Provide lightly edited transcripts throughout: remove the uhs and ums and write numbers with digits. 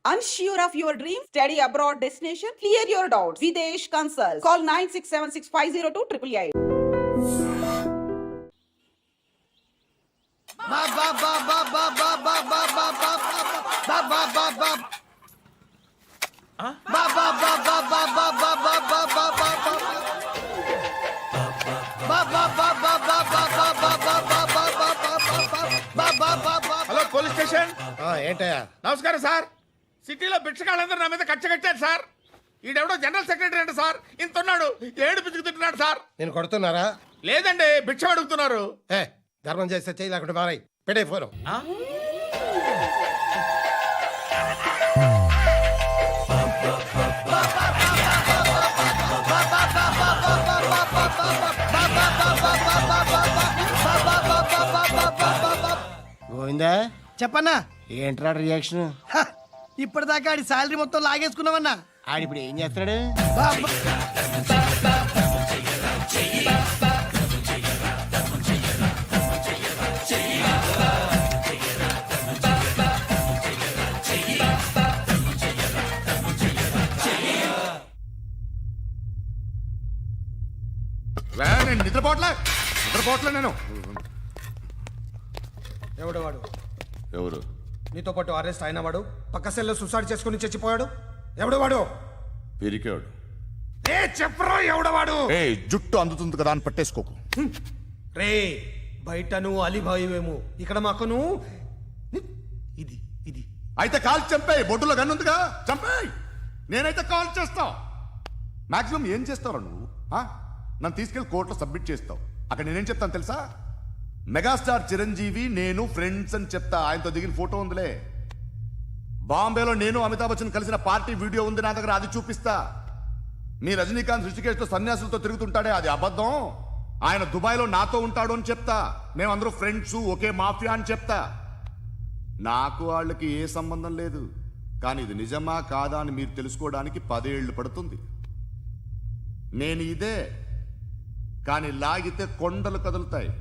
Unsure of your dream? Study abroad destination? Clear your doubts. Videsh Consult. Call 9676502888. Hello police station. ఏంటయ్యా? నమస్కారం sir. సిటీలో భిక్షగాళ్ళందరూ నా మీద కక్ష కట్టారు సార్. ఈడెవడో జనరల్ సెక్రటరీ అంట సార్. ఇంత ఉన్నాడు, ఏడు పిచ్చుకు తింటున్నాడు సార్. నేను కొడుతున్నారా? లేదండి, భిక్ష అడుగుతున్నారు. ధర్మం చేస్తే చేయి, లేకుండా మారాయి. పెట్టే ఫోను. గోవిందా, చెప్పన్నా. ఏంట్రా రియాక్షన్? ఇప్పటిదాకా ఆడి శాలరీ మొత్తం లాగేసుకున్నావన్నా. ఆడిప్పుడు ఏం చేస్తున్నాడు? నేను నిద్రపోవట్లే నేను. ఎవడు వాడు? ఎవరు? నీతో పాటు అరెస్ట్ అయిన వాడు, పక్క సెల్లో సూసైడ్ చేసుకుని చచ్చిపోయాడు. ఎవడు వాడు? పిరికాడు. చెప్పరా ఎవడవాడు? జుట్టు అందుతుంది కదా అని పట్టేసుకోకు. రే, బయట నువ్వు అలీబాయివేమో, ఇక్కడ మాకు నువ్వు ఇది ఇది. అయితే కాల్ చంపేయి. బొడ్డులో గన్నుందిగా, చంపేయి. నేనైతే కాల్ చేస్తా. మాక్సిమం ఏం చేస్తావు నువ్వు? నన్ను తీసుకెళ్లి కోర్టులో సబ్మిట్ చేస్తావు. అక్కడ నేనేం చెప్తాను తెలుసా? మెగాస్టార్ చిరంజీవి నేను ఫ్రెండ్స్ అని చెప్తా. ఆయనతో దిగిన ఫోటో ఉందిలే. బాంబేలో నేను అమితాబ్ బచ్చన్ కలిసిన పార్టీ వీడియో ఉంది నా దగ్గర, అది చూపిస్తా. మీ రజనీకాంత్ ఋషికేశ్తో సన్యాసులతో తిరుగుతుంటాడే, అది అబద్ధం. ఆయన దుబాయ్లో నాతో ఉంటాడు అని చెప్తా. మేమందరూ ఫ్రెండ్స్, ఒకే మాఫియా అని చెప్తా. నాకు వాళ్ళకి ఏ సంబంధం లేదు. కానీ ఇది నిజమా కాదా అని మీరు తెలుసుకోవడానికి 10 ఏళ్లు పడుతుంది. నేను ఇదే, కానీ లాగితే కొండలు కదులుతాయి.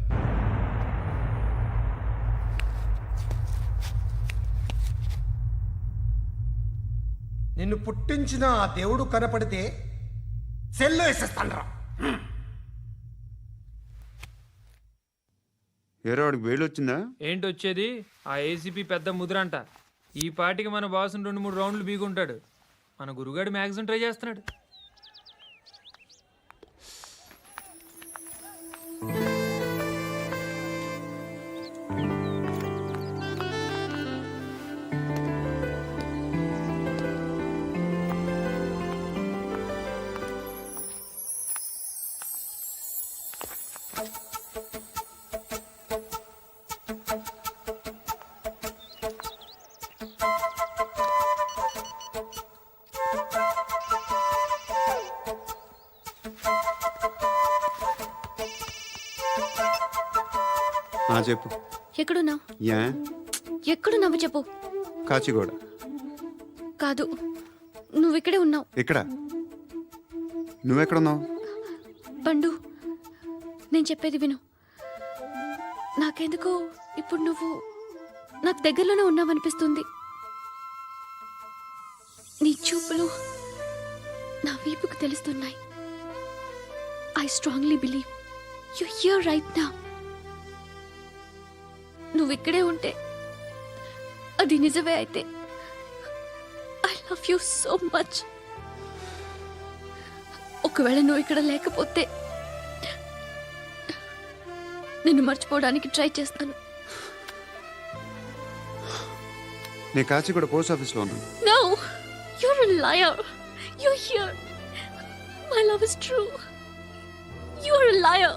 నిన్ను పుట్టించిన ఆ దేవుడు కనపడితే సెల్లో వేసేస్తానరా. వాడికి వేలు వచ్చిందా? ఏంటి వచ్చేది? ఆ ఏసీపీ పెద్ద ముద్రంట. ఈ పాటికి మన బాసుని 2-3 రౌండ్లు బీగుంటాడు. మన గురుగాడు మ్యాగజైన్ ట్రై చేస్తున్నాడు. చెప్పు. ఎక్కడున్నావు? యా, ఎక్కడున్నావు చెప్పు. కాచిగూడ. కాదు, నువ్వు ఇక్కడే ఉన్నావు. ఇక్కడ? నువ్వెక్కడున్నావు? పండు, నేను చెప్పేది విను. నాకెందుకో ఇప్పుడు నువ్వు నాకు దగ్గరలోనే ఉన్నావనిపిస్తుంది. నీ చూపులు నా వీపుకు తెలుస్తున్నాయి. I strongly believe you here right now. నువ్వు ఇక్కడే ఉంటే అది నిజమే అయితే I love you so much. ఒకవేళ నువ్వు ఇక్కడ లేకపోతే నిన్ను మర్చిపోవడానికి ట్రై చేస్తాను. నేను కాచిగూడ పోస్ట్ ఆఫీస్లో ఉన్నాను. No, you're a liar. You're here. My love is true. You're a liar.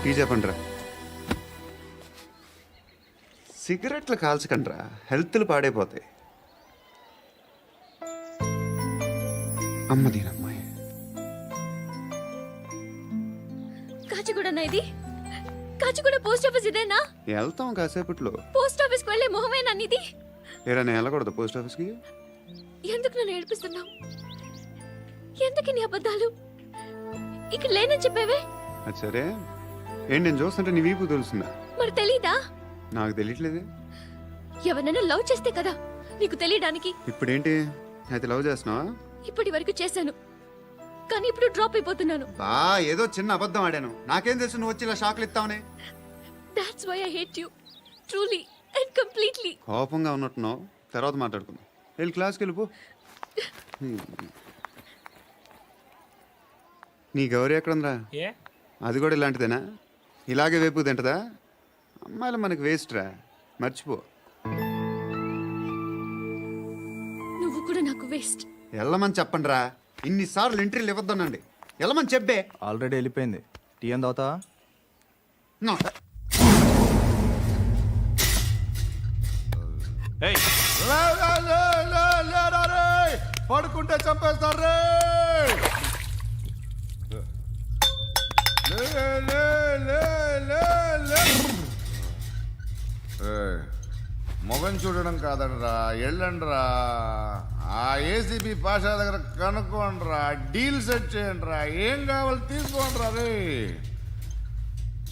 Tea చెప్పండిరా. సిగరెట్లు కాల్చకండ్రా, హెల్త్లు పాడైపోతాయి. అమ్మదీనమ్మాయి. కాచిగూడనా ఇది? కాచిగూడ పోస్ట్ ఆఫీస్ ఇదేనా? వెళ్తాం కాసేపట్లో. పోస్ట్ ఆఫీస్కి వెళ్ళే మొహమేనా నీది? ఏరా, నేను వెళ్ళకూడదు పోస్ట్ ఆఫీస్కి? ఎందుకు నన్ను ఏడిపిస్తున్నావు? ఎందుకు నీ అబద్ధాలు? ఇక్కడ లేనని చెప్పేవే. అది సరే ఏంటి నేను చూస్తుంటే నీ వీపు తెలుస్తుందా? మరి తెలీదా? నాకు తెలియట్లేదే. ఎవరైనా లవ్ చేస్తే కదా నీకు తెలియడానికి. ఇప్పుడేంటి అయితే లవ్ చేస్తున్నావా? ఇప్పటి వరకు చేశాను, కానీ ఇప్పుడు డ్రాప్ అయిపోతున్నాను. బా ఏదో చిన్న అబద్ధం ఆడాను. నాకేం తెలుసు నువ్వు వచ్చి ఇలా షాక్లు ఇస్తావనే. That's why I hate you. Truly and completely. కోపంగా ఉన్నట్టున్నావు, తర్వాత మాట్లాడుకుందాం. వెళ్ళి క్లాస్కి వెళ్ళిపో. నీ గౌరీ ఎక్కడుందిరా? ఏ అది కూడా ఇలాంటిదేనా? ఇలాగే వేపు తింటదా? అమ్మాయిలు మనకి వేస్ట్ రా, మర్చిపో. నువ్వు కూడా నాకు వేస్ట్. వెళ్ళమని చెప్పండి రా. ఇన్నిసార్లు ఎంట్రీలు ఇవ్వద్దనండి. వెళ్ళమని చెప్పే. ఆల్రెడీ వెళ్ళిపోయింది. టీ అని తాగుతావా? నో. లే, లే, లే, లే, లేరా రే. పడుకుంటే చంపేస్తారు రే. లే, లే, లే, లే, లే. ఏయ్, మొగం చూడడం కాదండ్రా, వెళ్ళండ్రా. ఆ ఏసీబీ పాషా దగ్గర కనుక్కోండ్రా, డీల్ సెట్ చేయండిరా, ఏం కావాలి తీసుకోండిరా రే.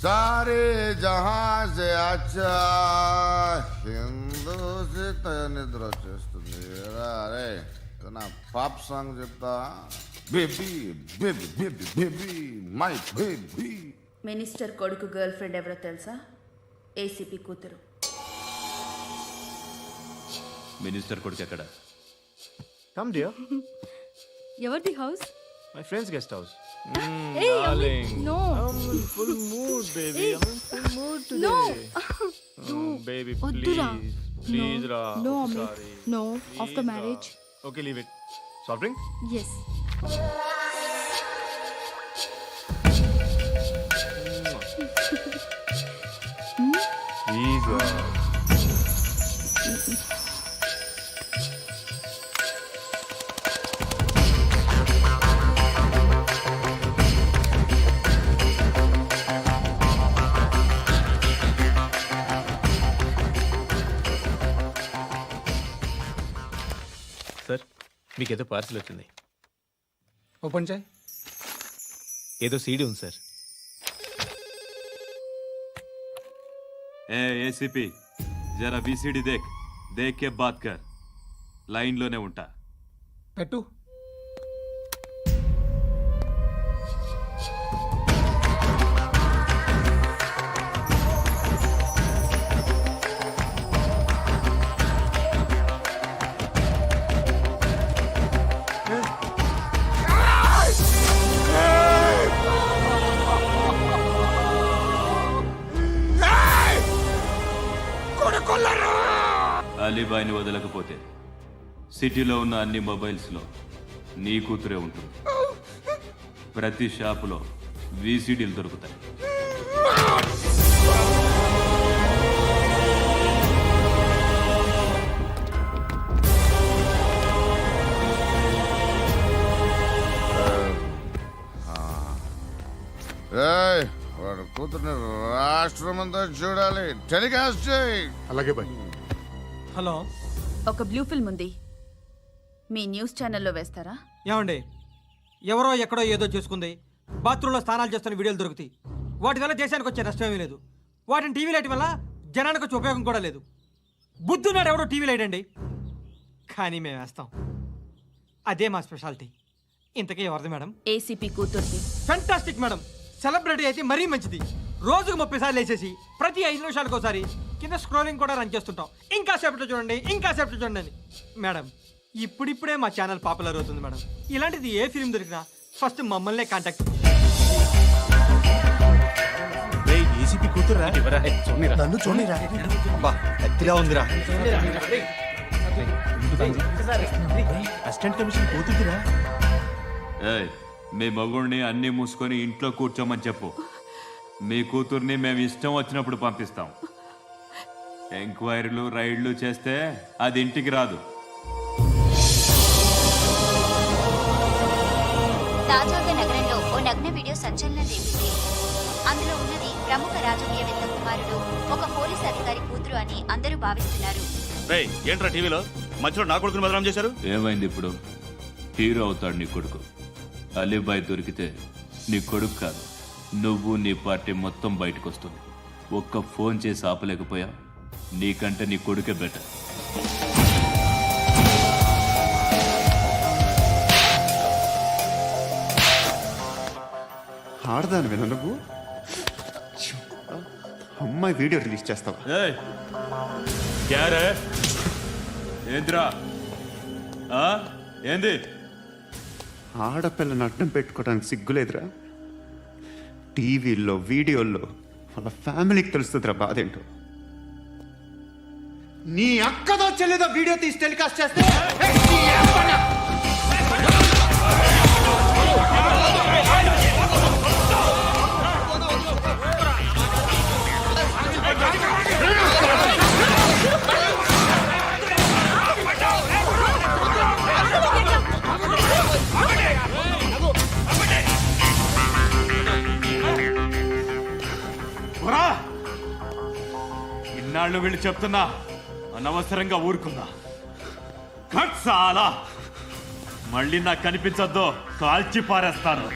सारे जहां से अच्छा హిందూ నిద్ర వచ్చేస్తుంది. అరే నా పాప్ సాంగ్ చెప్తా. Baby baby baby baby my baby. Minister కొడుకు గర్ల్ ఫ్రెండ్ ఎవరో తెలుసా? ఏసీపీ కూతురు. మినిస్టర్ కొడుకు ఎక్కడ? Come dear. ఎవరిది house? My friends guest house. Hey, no. Full mood baby. Full mood No. Baby వద్దురా. ప్లీజ్ రా. No, Amit. No. After marriage. Okay leave it. Soft drink? Yes. Please. Sir మీకేదో parcel వచ్చింది. Open చేయి. ఏదో CD ఉంది సార్. ఏ ACP జరా బీసీడీ దేఖ్ కే బాత్ కర్. లైన్లోనే ఉంటా. పెట్టు. అలీబాయిని వదలకపోతే సిటీలో ఉన్న అన్ని మొబైల్స్లో నీ కూతురే ఉంటుంది. ప్రతి షాపులో వీసీడీలు దొరుకుతాయి. ఏయ్, వాడు కూతుర్ని రాష్ట్రమంతా చూడాలి. టెలికాస్ట్ చేయి. అలాగే బాయ్. హలో. ఒక బ్లూ ఫిల్మ్ ఉంది, మీ న్యూస్ ఛానల్లో వేస్తారా? ఏమండి, ఎవరో ఎక్కడో ఏదో చేసుకుంది, బాత్రూంలో స్నానాలు చేస్తున్న వీడియోలు దొరుకుతాయి. వాటి వల్ల దేశానికి వచ్చే నష్టమేమీ లేదు. వాటిని టీవీ లైట్ వల్ల జనానికి వచ్చే ఉపయోగం కూడా లేదు. బుద్ధున్నాడు ఎవడో టీవీ లైట్ అండి, కానీ మేము వేస్తాం. అదే మా స్పెషాలిటీ. ఇంతకీ ఎవరిది మేడం? ఏసీపీ కూతుర్ది. Fantastic madam. సెలబ్రిటీ అయితే మరీ మంచిది. రోజుకు 30 సార్లు వేసేసి ప్రతి 5 నిమిషాలకు ఒకసారి కింద స్క్రోలింగ్ కూడా రన్ చేస్తుంటాం. ఇంకా సేపట్లో చూడండి, ఇంకా సేపట్లో చూడండి అని. మేడం, ఇప్పుడిప్పుడే మా ఛానల్ పాపులర్ అవుతుంది మేడం. ఇలాంటిది ఏ ఫిల్మ్ దొరికినా ఫస్ట్ మమ్మల్నే కాంటాక్ట్. ఏసీపీ కూతురా? నన్ను చూడరా. బా ఎత్తిగా ఉందిరా. అసిస్టెంట్ కమిషన్ కూతురా? ఏయ్, మీ మగుడిని అన్నీ మూసుకొని ఇంట్లో కూర్చోమని చెప్పు. మీ కూతుర్ని మేము ఇష్టం వచ్చినప్పుడు పంపిస్తాం. ఎంక్వైరీలు రైడ్లు చేస్తే అది ఇంటికి రాదు. తాజాగా నగరంలో ఓ నగ్న వీడియో సంచలనం రేపింది. అందులో ఉన్నది ప్రముఖ రాజకీయవేత్త కుమారుడు, ఒక పోలీస్ అధికారి కూతురు అని అందరూ భావిస్తున్నారు. ఏంట్రా టీవీలో మధ్యలో నా కొడుకుని బదనాం చేశారు? ఏమైంది ఇప్పుడు? హీరో అవుతాడు నీ కొడుకు. అలీబాయ్ దొరికితే నీ కొడుకు కాదు, నువ్వు నీ పార్టీ మొత్తం బయటకు వస్తుంది. ఒక్క ఫోన్ చేసి ఆపలేకపోయా, నీకంటే నీ కొడుకే బెటర్. ఆడదాను విన నువ్వు అమ్మాయి వీడియో రిలీజ్ చేస్తావా? ఏంద్రా ఏంది? ఆడపిల్లని అడ్డం పెట్టుకోవడానికి సిగ్గులేదురా? టీవీల్లో వీడియోల్లో వాళ్ళ ఫ్యామిలీకి తెలుస్తుందిరా బాధేంటో. నీ అక్కదో చెల్లిదో వీడియో తీసి టెలికాస్ట్ చేస్తే ఇన్నాళ్ళు వీళ్ళు చెప్తున్నా అనవసరంగా ఊరుకున్నా. చాలా మళ్ళీ నాకు కనిపించొద్దు, కాల్చి పారేస్తాను.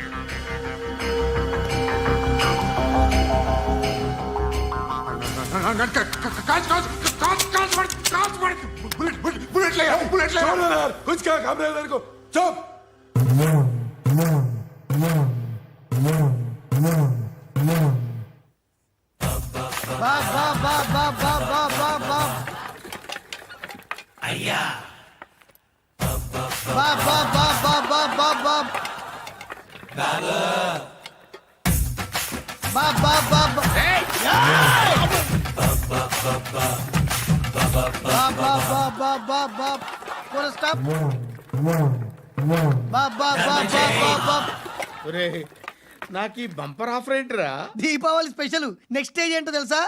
నాకు ఈ బంపర్ ఆఫర్ ఏంటిరా? దీపావళి స్పెషల్. నెక్స్ట్ స్టేజ్ ఏంటో తెలుసా?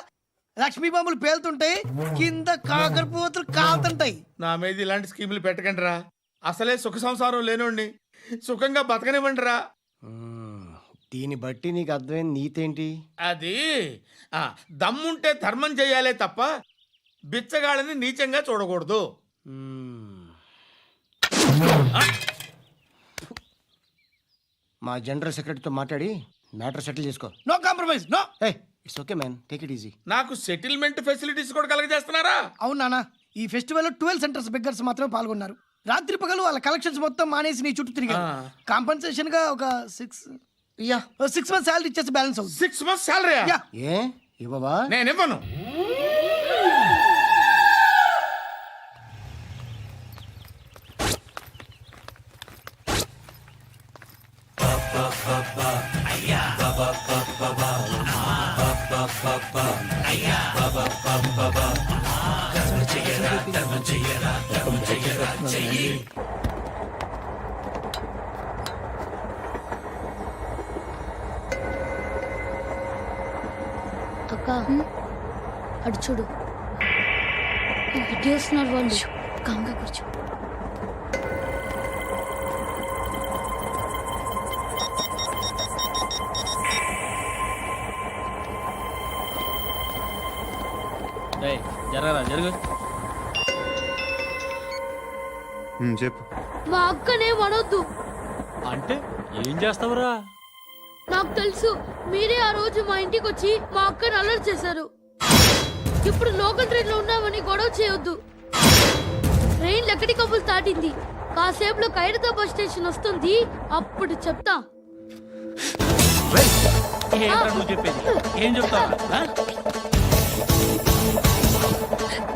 లక్ష్మీ బాంబులు పేలుతుంటాయి, కింద కాకరపువ్వతులు కాలుతుంటాయి. నా మీద ఇలాంటి స్కీములు పెట్టకండి రా. అసలే సుఖ సంసారం లేనోడిని సుఖంగా బతకనివ్వండి రా. దీన్ని బట్టి నీకు అర్థమైన నీతేంటి? అది దమ్ముంటే ధర్మం చేయాలే తప్ప బిచ్చగాళ్ళని నీచంగా చూడకూడదు. మా జనరల్ సెక్రటరీతో మాట్లాడి మ్యాటర్ సెటిల్ చేసుకో. No compromise, no. It's okay man, take it easy. నాకు సెటిల్మెంట్ ఫెసిలిటీస్ కూడా కలగజేస్తున్నారా? అవును నాన్న, ఈ ఫెస్టివల్ 12 సెంటర్స్ బెగ్గర్స్ మాత్రమే పాల్గొన్నారు. రాత్రి పగలు వాళ్ళ కలెక్షన్స్ మొత్తం మానేసి నీ చుట్టూ తిరిగారు. కాంపన్సేషన్ గా ఒక 6 మంత్స్ సాలరీ ఇచ్చేసి బ్యాలెన్స్ అవుతుంది. 6 months salary? ఏ ఇవ్వవా? నేను ఇవ్వను. అక్క అడు చూడు, ఇటేస్తున్నారు వాళ్ళు. కామ్గా కూర్చో. జరగరా జరుగు. చెప్పు. మా అక్కనే వనొద్దు. అంటే ఏం చేస్తావురా? నాకు తెలుసు, మీరే ఆ రోజు మా ఇంటికి వచ్చి మా అక్కని అలర్ట్ చేశారు. ఇప్పుడు లోకల్ ట్రైన్ లో ఉన్నామని గొడవ చేయొద్దు. ట్రైన్ లక్కడి కబుల్ దాటింది. కాసేపులో ఖైరతాబాద్ బస్ స్టేషన్ వస్తుంది, అప్పుడు చెప్తా. నువ్వు చెప్పేది ఏం చెప్తావా?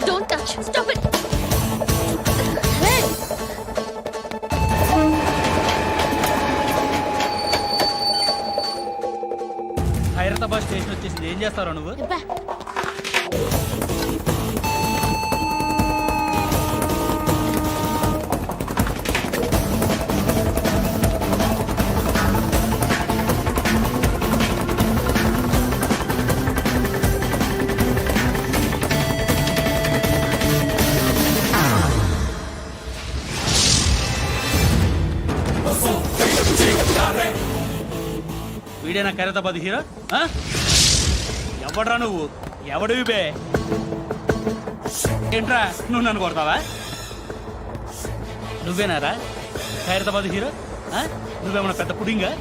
Don't touch. Stop it. Khairatabad station వచ్చేసింది, ఏం చేస్తారా నువ్వు? వీడేనా ఖైరతాబాద్ హీరో? ఎవడ్రా నువ్వు? ఎవడివి బే? ఏంట్రా నువ్వు నన్ను కొడతావా? నువ్వేనారా ఖైరతాబాద్ హీరో? నువ్వేమన్నా పెద్ద పుడింగా?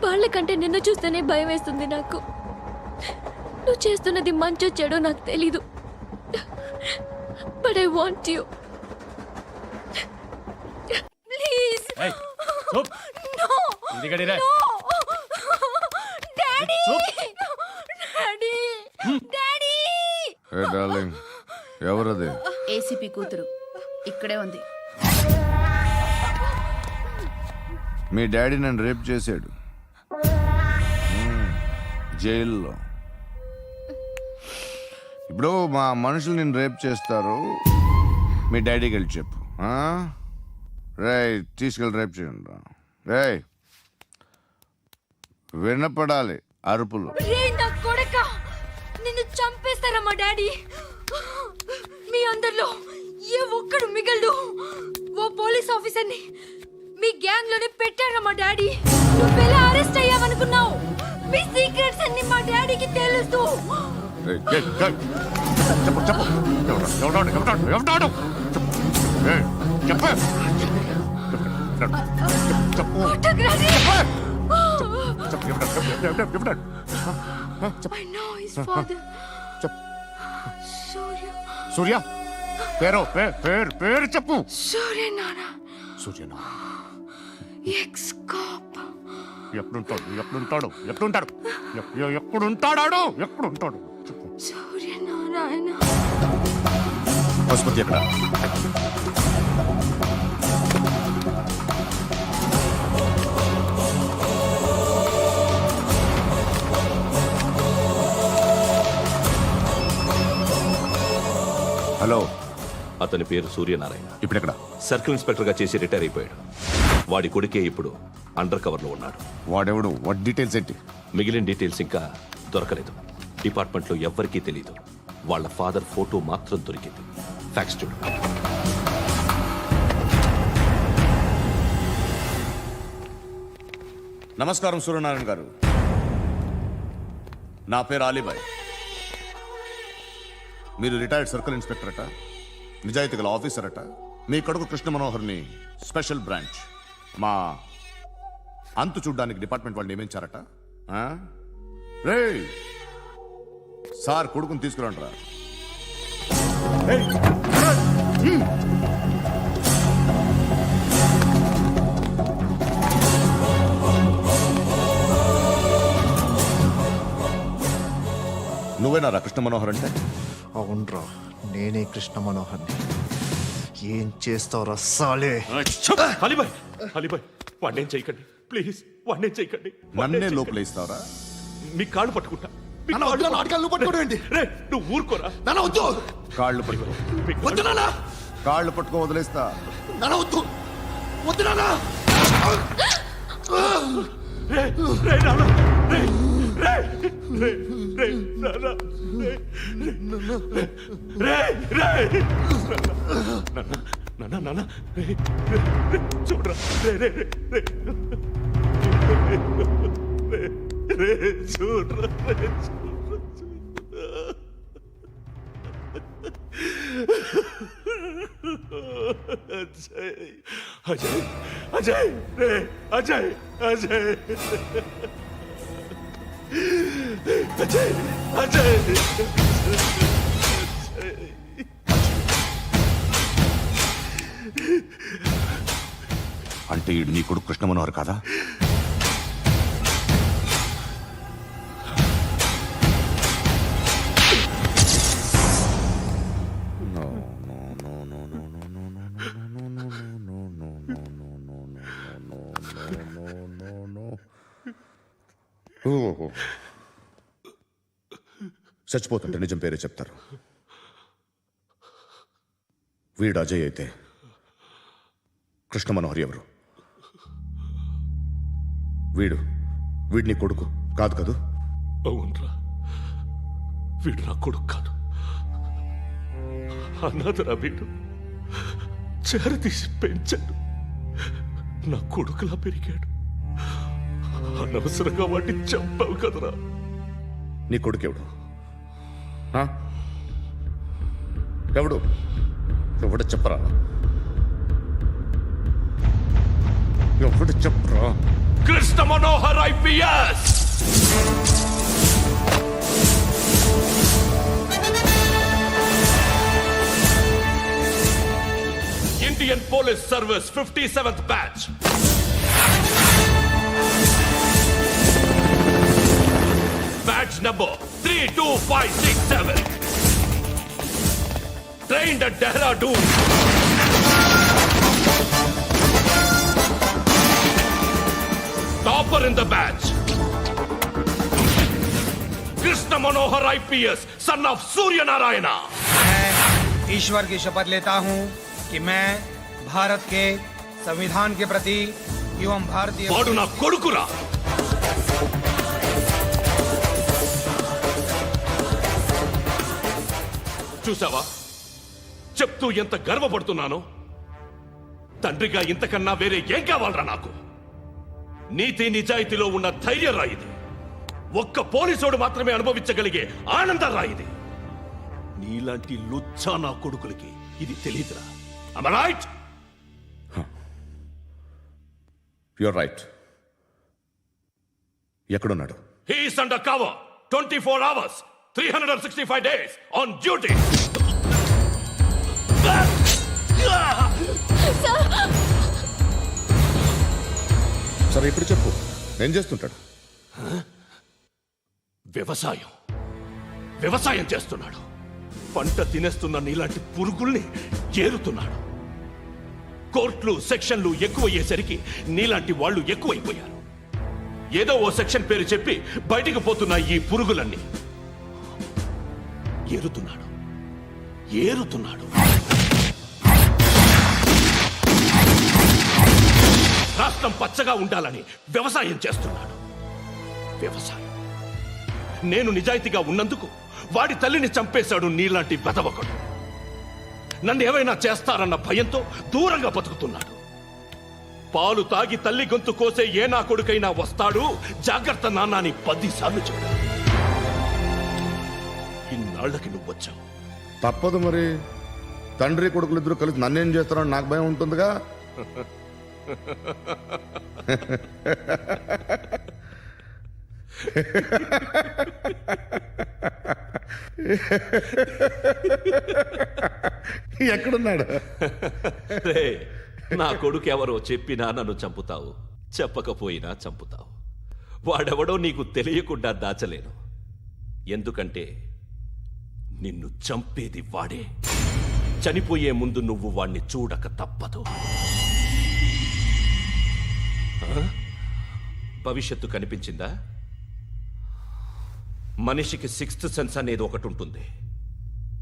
వాళ్ళకంటే నిన్ను చూస్తేనే భయం వేస్తుంది నాకు. నువ్వు చేస్తున్నది మంచో చెడో నాకు తెలీదు, but I want you. Please no no daddy daddy daddy. ఏ డార్లింగ్, ఎవరది? ఏసీపీ కూతురు ఇక్కడే ఉంది. మీ డాడీ నన్ను రేప్ చేశాడు జైల్లో. ఇప్పుడు మా మనుషులు నేను రేప్ చేస్తారు, మీ డాడీకి వెళ్ళి చెప్పు. రేయ్, తీసుకెళ్ళి రేప్ చేయండి. రేయ్, వినపడాలి అరుపులు. రే నా కొడకా, నిన్ను చంపేస్తారా మా డాడీ? మీ అందరిలో ఏ ఒక్కడు మిగలడు. ఓ పోలీస్ ఆఫీసర్ని మీ గ్యాంగ్ లోనే పెట్టారా మా డాడీ? నువ్వెలా అరెస్ట్ అయ్యావనుకున్నావు? మీ సీక్రెట్స్ అన్ని మా డాడీకి తెలుసు. రేయ్, చెప్పు చెప్పు, ఎవడాడు? రేయ్, చెప్పు. చెప్పు. ఫోటోగ్రఫీ. ఎవడాడు? I know his father. సూర్య. సూర్య పేరు చెప్పు. సూర్యనారాయణ. Suryanarayana ex cop. ఎప్పుడుంటాడు? చెప్పు. సూర్యనారాయణ. ఆసుపత్రి ఎక్కడ? హలో, అతని పేరు సూర్యనారాయణ. ఇప్పుడు ఎక్కడ? సర్కిల్ ఇన్స్పెక్టర్ గా చేసి రిటైర్ అయిపోయాడు. వాడి కొడుకే ఇప్పుడు అండర్ కవర్ లో ఉన్నాడు. వాడెవడు? వాట్ డీటెయిల్స్ ఏంటి? మిగిలిన డీటెయిల్స్ ఇంకా దొరకలేదు. డిపార్ట్మెంట్ లో ఎవ్వరికీ తెలియదు. వాళ్ళ ఫాదర్ ఫోటో మాత్రం దొరికింది. ఫ్యాక్స్ చూడు. నమస్కారం సూర్యనారాయణ గారు. నా పేరు అలీబాయ్. మీరు రిటైర్డ్ సర్కిల్ ఇన్స్పెక్టర్ అట, నిజాయితీ గల ఆఫీసర్ అట. మీ కొడుకు కృష్ణ మనోహర్ని స్పెషల్ బ్రాంచ్ మా అంతు చూడ్డానికి డిపార్ట్మెంట్ వాళ్ళు నియమించారట. రే సార్, కొడుకుని తీసుకురండిరా. నువ్వేనారా కృష్ణ మనోహర్ అంటే? అవునరా, నేనే కృష్ణ మనోహర్ని. ఏం చేస్తావురా సాలే? అలీబాయ్, వాడినేం చేయకండి ప్లీజ్, వాడినేం చేయకండి. నన్నే లోపల ఇస్తావరా? మీ కాళ్ళు పట్టుకుంటా. నువ్వు ఊరుకోరా. కాళ్ళు పట్టుకో. కాళ్ళు పట్టుకో, వదిలేస్తా. చూడరా, చూడరా. అజయ్, అజయ్, అజయ్, అజయ్. అంటే ఈడు నీ కొడుకు కృష్ణ మనోహర్ కాదా? చచ్చిపోతుంటే నిజం పేరే చెప్తారు. వీడు అజయ్ అయితే కృష్ణ మనోహర్ ఎవరు? వీడిని కొడుకు కాదు కదూ? అవునరా, వీడు నా కొడుకు కాదు, అన్నదరా. వీడు చేరతీసి పెంచాడు, నా కొడుకులా పెరిగాడు. అనవసరంగా వాటిని చంపావు కదరా. నీ కొడుకు ఎవడు? ఆ? ఎవడు చెప్పరా? ఎవడు చెప్పరా? Krishna Manohar IPS. Indian police service 57th batch. Batch number 32567. Trained at Dehradun. Topper in the batch. Krishna Manohar IPS, son of Surya Narayana. मैं ईश्वर की शपथ लेता हूँ कि मैं भारत के संविधान के प्रति एवं भारतीय వాడు నా కొడుకురా. చూసావా, చెప్తూ ఎంత గర్వపడుతున్నానో. తండ్రిగా ఇంతకన్నా వేరే ఏం కావాలరా నాకు? నీతి నిజాయితీలో ఉన్న ధైర్యం రాయిది. ఒక్క పోలీసోడు మాత్రమే అనుభవించగలిగే ఆనందం రాయిది. నీలాంటి లుచ్చా నా కొడుకులకి ఇది తెలియదురా. Am I right? You're right. ఎక్కడున్నాడు? He is under cover 24 hours 365 days on duty. సరే ఇప్పుడు చెప్పు, ఏం చేస్తుంటాడు? వ్యవసాయం చేస్తున్నాడు. పంట తినేస్తున్న నీలాంటి పురుగుల్ని ఏరుతున్నాడు. కోర్టులు సెక్షన్లు ఎక్కువయ్యేసరికి నీలాంటి వాళ్ళు ఎక్కువైపోయారు. ఏదో ఓ సెక్షన్ పేరు చెప్పి బయటికి పోతున్న ఈ పురుగులన్నీ ఏరుతున్నాడు. రాష్ట్రం పచ్చగా ఉండాలని వ్యవసాయం చేస్తున్నాడు. నేను నిజాయితీగా ఉన్నందుకు వాడి తల్లిని చంపేశాడు నీలాంటి వెధవకుడు. నన్ను ఏమైనా చేస్తారన్న భయంతో దూరంగా బతుకుతున్నాడు. పాలు తాగి తల్లి గొంతు కోసే ఏ నా కొడుకైనా వస్తాడు, జాగ్రత్త నాన్న అని 10 సార్లు చెప్పాడు. ఇన్నాళ్ళకి నువ్వు వచ్చావు. తప్పదు మరి. తండ్రి కొడుకులు ఇద్దరు కలిసి నన్నేం చేస్తారని నాకు భయం ఉంటుందిగా. ఎక్కడున్నాడు? నా కొడుకు ఎవరో చెప్పినా నన్ను చంపుతావు, చెప్పకపోయినా చంపుతావు. వాడెవడో నీకు తెలియకుండా దాచలేను. ఎందుకంటే నిన్ను చంపేది వాడే. చనిపోయే ముందు నువ్వు వాణ్ణి చూడక తప్పదు. భవిష్యత్తు కనిపించిందా? మనిషికి 6th సెన్స్ అనేది ఒకటి ఉంటుంది.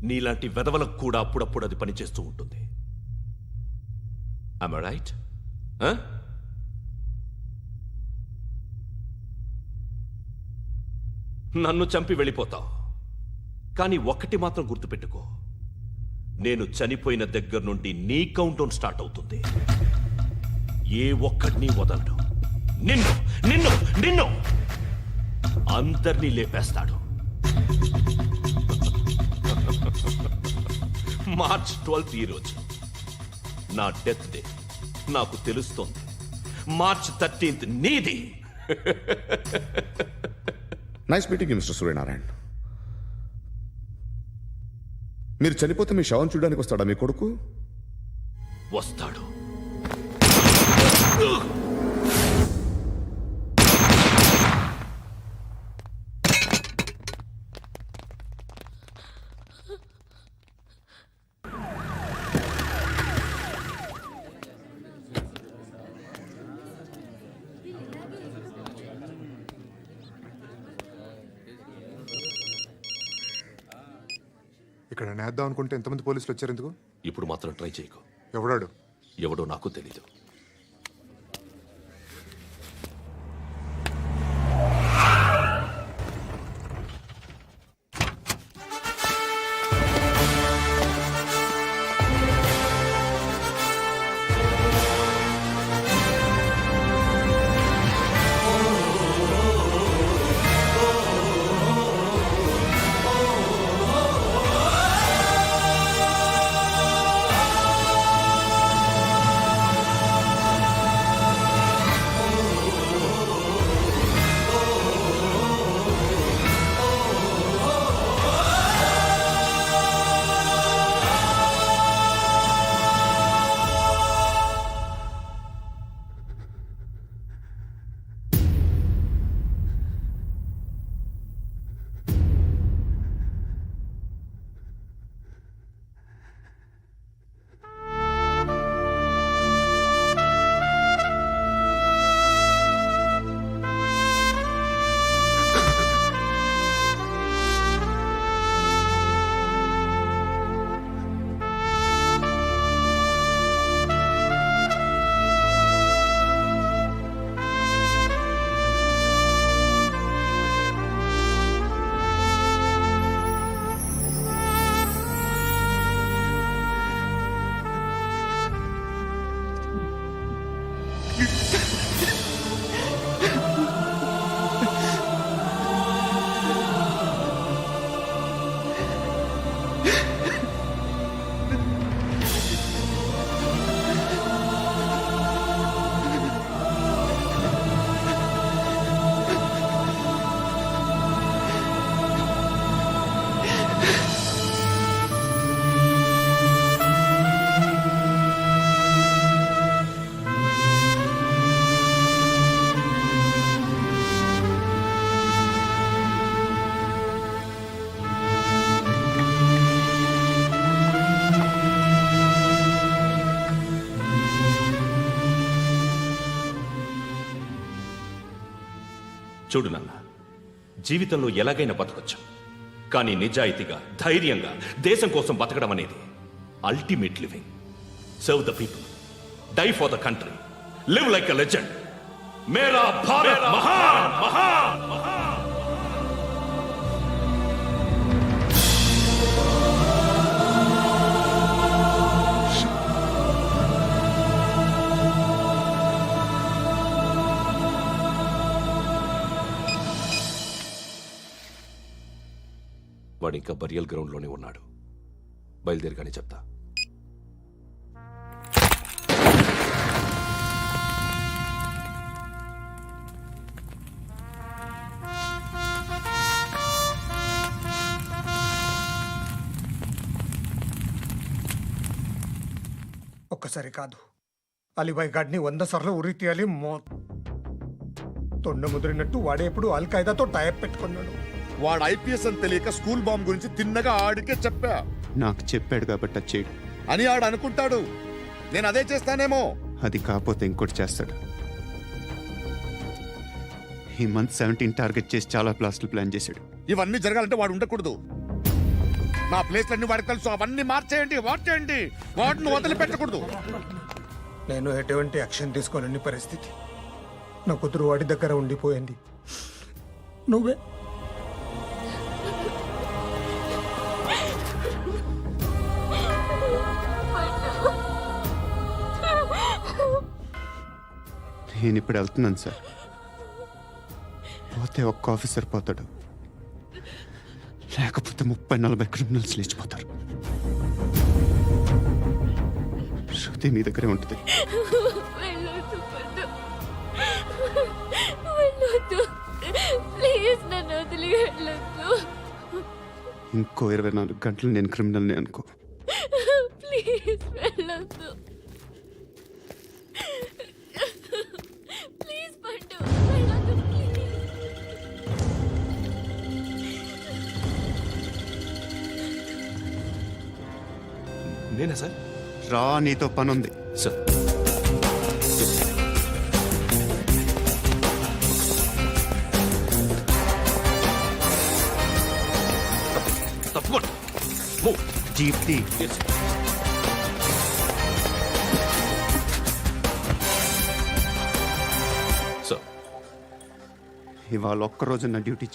నీలాంటి వెధవలకు కూడా అప్పుడప్పుడు అది పనిచేస్తూ ఉంటుంది. Am I right? నన్ను చంపి వెళ్ళిపోతావు. కానీ ఒక్కటి మాత్రం గుర్తుపెట్టుకో, నేను చనిపోయిన దగ్గర నుండి నీ కౌంటౌన్ స్టార్ట్ అవుతుంది. ఏ ఒక్కడిని వదలడు. నిన్ను అందరినీ లేపేస్తాడు. మార్చ్ 12th ఈ రోజు నా డెత్ డే. నాకు తెలుస్తోంది. మార్చ్ 13th నీది. Nice meeting mister Suryanarayan. మీరు చనిపోతే మీ శవం చూడడానికి వస్తాడా మీ కొడుకు? వస్తాడు. ఇక్కడ నేద్దాం అనుకుంటే ఎంతమంది పోలీసులు వచ్చారు ఎందుకు? ఇప్పుడు మాత్రం ట్రై చేయకు. ఎవడాడు? ఎవడో నాకు తెలీదు. చూడు నాన్న, జీవితంలో ఎలాగైనా బతకొచ్చు, కానీ నిజాయితీగా ధైర్యంగా దేశం కోసం బతకడం అనేది ultimate living. Serve the people, die for the country, live like a legend. మేరా భారత్ మహాన్ మహాన్ మహాన్. వాడు ఇంకా బరియల్ గ్రౌండ్లోనే ఉన్నాడు. బయలుదేరిగానే చెప్తా. ఒక్కసారి కాదు, అలీబాయ్ గాడిని 100 సార్లు ఉరి తీయాలి. తొండ ముదిరినట్టు వాడే ఎప్పుడు అల్ ఖైదాతో టైప్ పెట్టుకున్నాడు. వాడు ఐపీఎస్ అని తెలియక స్కూల్ బాంబ్ గురించి తిన్నగా ఆడికే చెప్పా. నాకు చెప్పాడు కాబట్టి అది చేయడు అని ఆడు అనుకుంటాడు. నేను అదే చేస్తానేమో. అది కాకపోతే ఇంకోటి చేస్తాడు. ఈ మంత్ 17 టార్గెట్ చేసి చాలా ప్లాస్టులు ప్లాన్ చేశాడు. ఇవన్నీ జరగాలంటే వాడు ఉండకూడదు. నా ప్లేస్లన్నీ వాడికి తెలుసు. అవన్నీ మార్చేయండి, మార్చేయండి. వాటిని వదిలిపెట్టకూడదు. నేను ఎటువంటి యాక్షన్ తీసుకోలేని పరిస్థితి. నా కూతురు వాడి దగ్గర ఉండిపోయింది. నువ్వే నేను ఇప్పుడు వెళ్తున్నాను సార్. పోతే ఒక్క ఆఫీసర్ పోతాడు, లేకపోతే 30-40 క్రిమినల్స్ లేచిపోతారు. శృతి మీ దగ్గరే ఉంటుంది. వెళ్ళొద్దు, వెళ్ళొద్దు. ప్లీజ్ నన్ను వదిలి వెళ్ళొద్దు. ఇంకో 24 గంటలు నేను క్రిమినల్ని అనుకో. ప్లీజ్ వెళ్ళొద్దు. ప్లీజ్ పండు వెళ్ళొద్దు ప్లీజ్. నేనా సార్? రా, నీతో పనుంది. సార్ తప్పకుండా జీప్తి సార్. ఇవాళ ఒక్కరోజు నా డ్యూటీ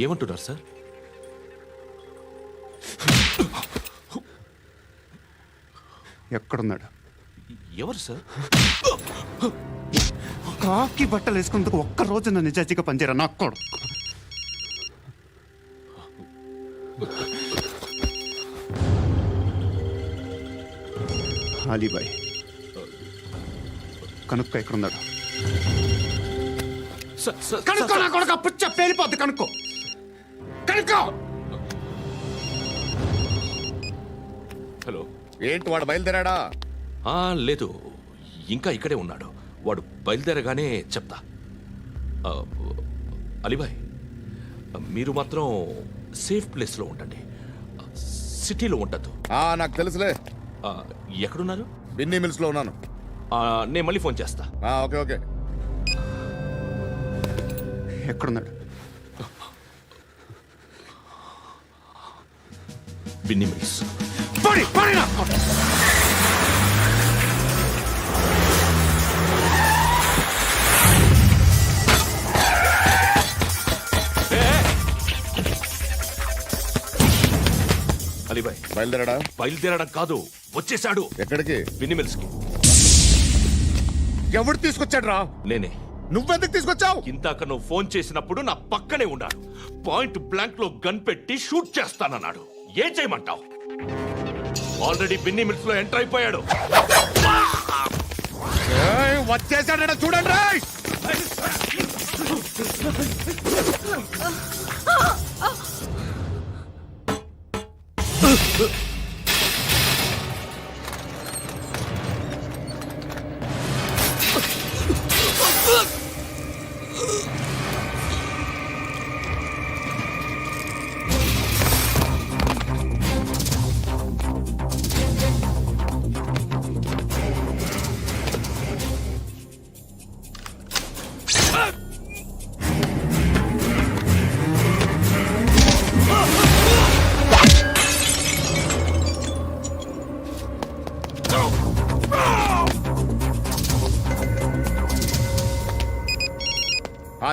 ఏమంటున్నారు సార్? ఎక్కడున్నాడు? ఎవరు సార్? కాకి బట్టలు వేసుకున్నందుకు ఒక్కరోజు నా నిజాజీగా పనిచేయరా నా కొడుకు. అలీబాయ్ కనుక్కో, ఎక్కడున్నాడు? కనుక్కో నా కొడుకు, పుచ్చ పేలిపోద్ది. కనుక్కో కనుక్కో. హలో, ఏంటి వాడు బయలుదేరాడా? లేదు, ఇంకా ఇక్కడే ఉన్నాడు. వాడు బయలుదేరగానే చెప్తా. అలీబాయ్, మీరు మాత్రం సేఫ్ ప్లేస్లో ఉండండి, సిటీలో ఉండద్దు. నాకు తెలుసులే. ఎక్కడున్నారు? బిన్నీ మిల్స్ లో ఉన్నాను. నేను మళ్ళీ ఫోన్ చేస్తా. Okay okay. ఎక్కడున్నాడు? బిన్నీ మిల్స్. అలీబాయ్ బయలుదేరాడా? బయలుదేరడం కాదు, వచ్చేసాడు. ఎక్కడికి? బిన్నీ మిల్స్ కి. ఎవడు తీసుకొచ్చాడు రా? నేనే. నువ్వెందుకు తీసుకొచ్చావు? ఇందాక నువ్వు ఫోన్ చేసినప్పుడు నా పక్కనే ఉన్నాడు. పాయింట్ బ్లాంక్ లో గన్ పెట్టి షూట్ చేస్తానన్నాడు. ఏం చేయమంటావు? ఆల్రెడీ బిన్నీ మిల్స్ లో ఎంటర్ అయిపోయాడు. వచ్చేసాడ చూడండి రా.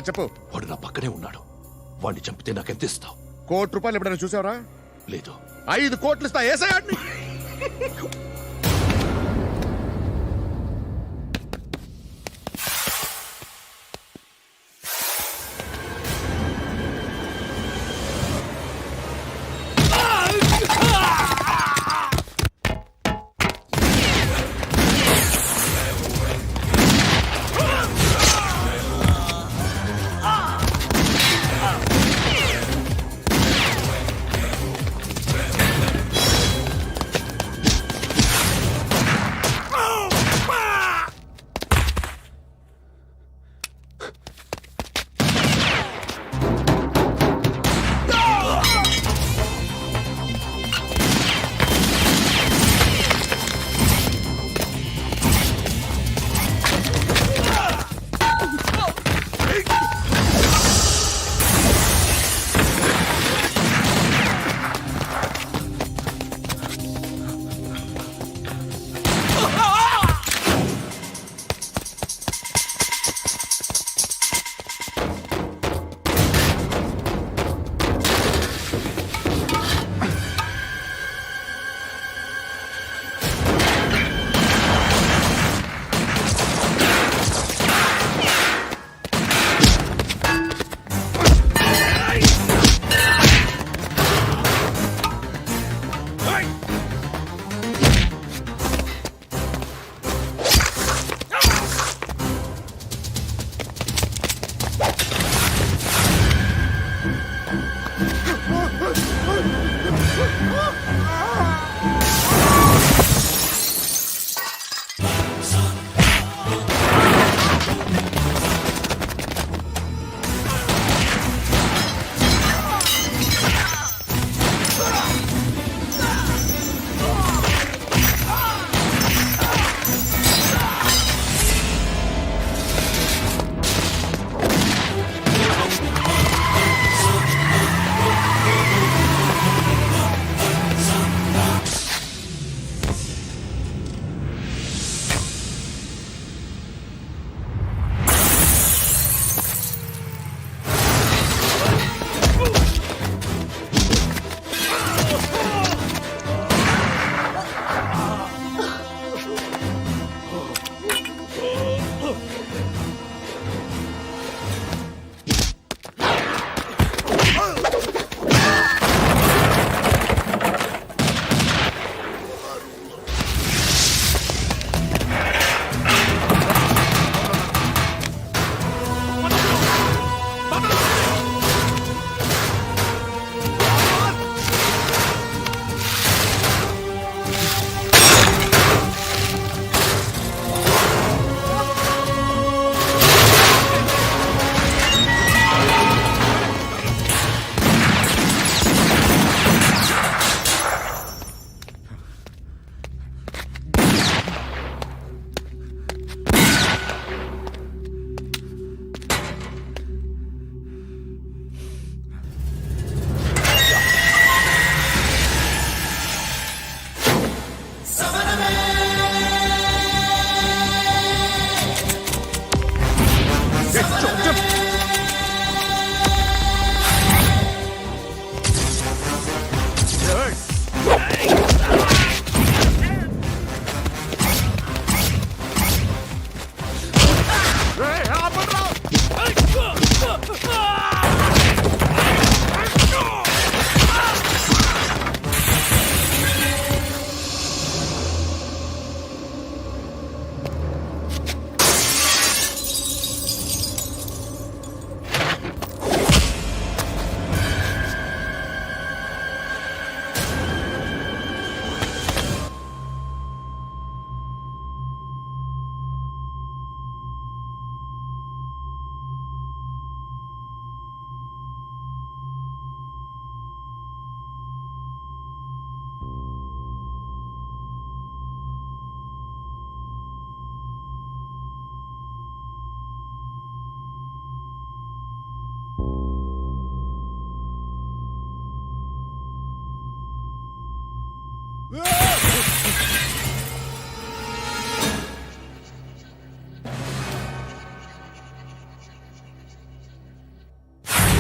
చెప్పు. వాడు నా పక్కనే ఉన్నాడు. వాడిని చంపితే నాకెంత ఇస్తావు? ₹1,00,00,000 ఎప్పుడైనా చూసావరా? లేదు. 5 కోట్లు ఇస్తా. ఏసయాడిని.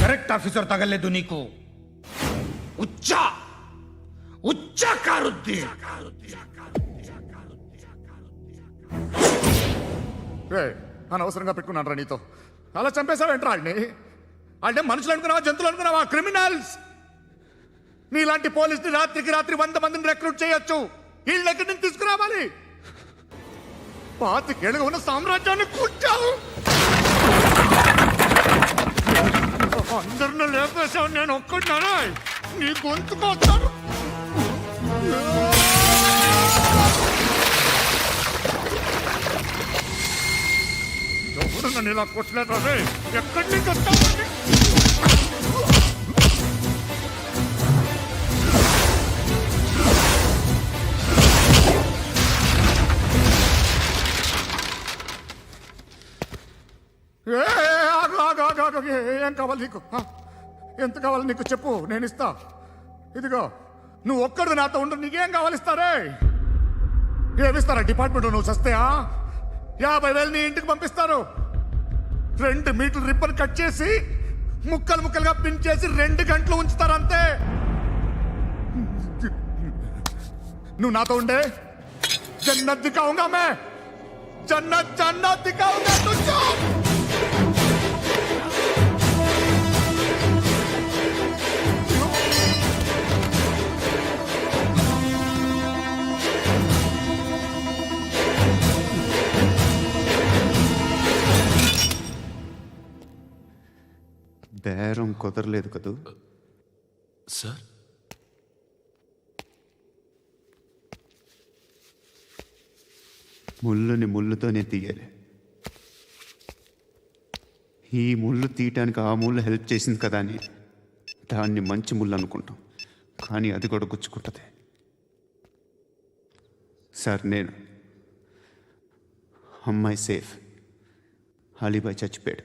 కరెక్ట్ ఆఫీసర్ తగలేదు నీకు. ఉచ్చా కారుద్ది. అనవసరంగా పెట్టుకున్నాను రా నీతో. అలా చంపేశావేంట్రా ఆడిని? అంటే మనుషులు అనుకున్నావా, జంతువులు అనుకున్నావా? క్రిమినల్స్. నీలాంటి పోలీసుని రాత్రికి రాత్రి 100 మందిని రిక్రూట్ చేయొచ్చు. వీళ్ళ ఎక్కడి నుంచి తీసుకురావాలి? 25 ఏళ్ళుగా ఉన్న సామ్రాజ్యాన్ని కూర్చావు. అందరిని లేపేశావు, నేను ఒక్కడినానా? నీ గొంతుకొస్తాను. ఎవరు నన్ను ఇలా కొట్టలేదా? ఎక్కడి నుంచి వస్తావు? ఏం కావాలి నీకు? ఎంత కావాలి నీకు చెప్పు, నేను ఇస్తా. ఇదిగో నువ్వు ఒక్కడు నాతో ఉండు, నీకేం కావాలి ఇస్తారే? ఏమిస్తారా డిపార్ట్మెంట్? నువ్వు చస్తేయా 50,000 నీ ఇంటికి పంపిస్తారు. 2 మీటర్లు రిబ్బన్ కట్ చేసి ముక్కలు ముక్కలుగా పిన్ చేసి 2 గంటలు ఉంచుతారు అంతే. నువ్వు నాతో ఉండే జన్నత్ దిఖాऊंगा मैं, जन्नत दिखाऊंगा तुझको. బేరం కుదరలేదు కదూ సార్? ముళ్ళుని ముళ్ళుతోనే తీయాలి. ఈ ముళ్ళు తీయటానికి ఆ ముళ్ళు హెల్ప్ చేసింది కదా అని దాన్ని మంచి ముళ్ళు అనుకుంటాం, కానీ అది కూడా గుచ్చుకుంటుంది. సార్, నేను అమ్మాయి సేఫ్, అలీబాయ్ చచ్చిపోయాడు.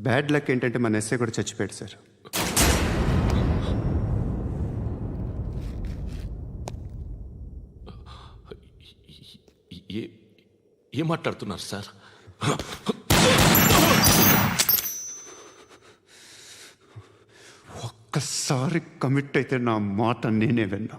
బ్యాడ్ లక్ ఏంటంటే మన ఎస్ఐ కూడా చచ్చిపోయాడు సార్. ఏం మాట్లాడుతున్నారు సార్? ఒక్కసారి కమిట్ అయితే నా మాట నేనే విన్నా.